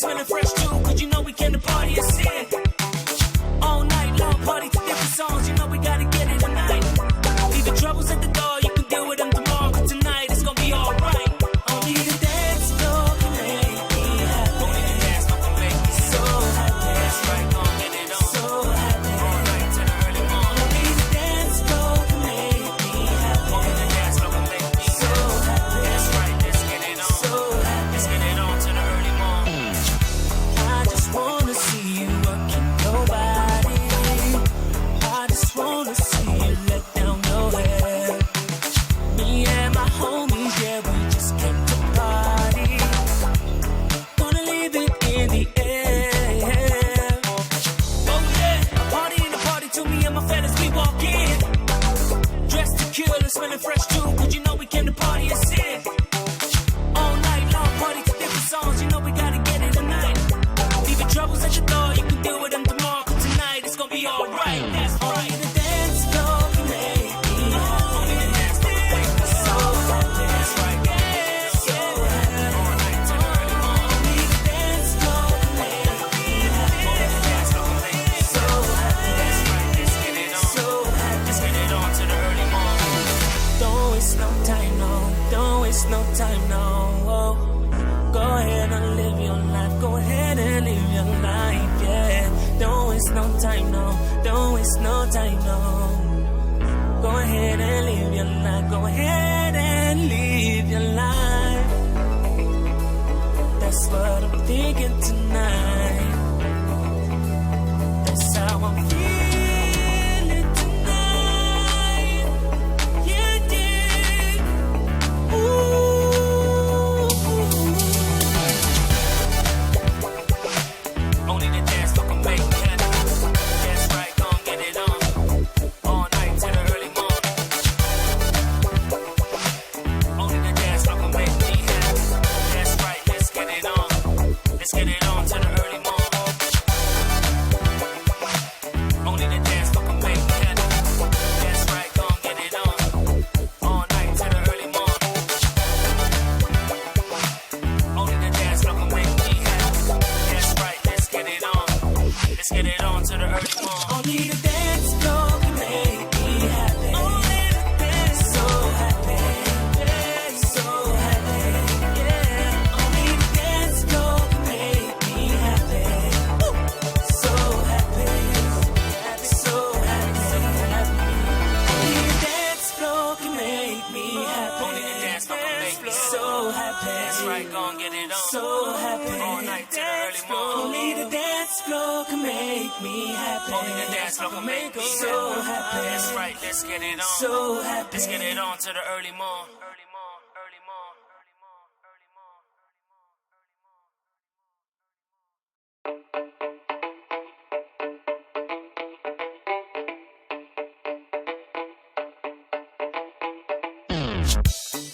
Smelling fresh too, cause you know we came to party and sin. All night long, party to different songs, you know we gotta get it tonight. Leave your troubles at the door, you can deal with them tomorrow, cause tonight it's gonna be alright. Only the dance floor can make me happy. Only the dance floor can make me so happy. That's right, gon' get it on. So happy. All night to the early morning. Only the dance floor can make me happy. Only the dance floor can make me so happy. That's right, let's get it on. So happy. Let's get it on to the early morning. I just wanna see you working your body. I just wanna see you let down your hair. Me and my homies, yeah, we just came to party. Wanna leave it in the air. Oh yeah, a party in the party to me and my fellas, we walk in. Dressed to kill and smelling fresh too, cause you know we came to party and sin. All night long, party to different songs, you know we gotta get it tonight. Leave your troubles at your door, you can deal with them tomorrow, cause tonight it's gonna be alright. That's right. The dance floor can make me happy. Only the dance floor can make me so happy. That's right. So happy. All night to the early morning. Only the dance floor can make me happy. Only the dance floor can make me so happy. That's right. Let's get it on. So happy. Let's get it on to the early morning. Don't waste no time, no. Don't waste no time, no. Go ahead and live your life. Go ahead and live your life, yeah. Don't waste no time, no. Don't waste no time, no. Go ahead and live your life. Go ahead and live your life. That's what I'm thinking tonight. That's how I'm feeling tonight. Yeah, yeah. Ooh. Only the dance floor can make me happy. That's right, gon' get it on. All night to the early morning. Only the dance floor can make me happy. That's right, let's get it on. Let's get it on to the early morning. Only the dance floor can make me happy. That's right, gon' get it on. All night to the early morning. Only the dance floor can make me happy. That's right, let's get it on. Let's get it on to the early morning. Only the dance floor can make me happy. Only the dance so happy. Yeah, so happy. Yeah. Only the dance floor can make me happy. Woo. So happy. So happy. Only the dance floor can make me happy. Only the dance floor can make me so happy. That's right, gon' get it on. So happy. All night to the early morning. Only the dance floor can make me happy. Only the dance floor can make me so happy. That's right, let's get it on. So happy. Let's get it on to the early morning. Early morning. Early morning. Early morning. Early morning.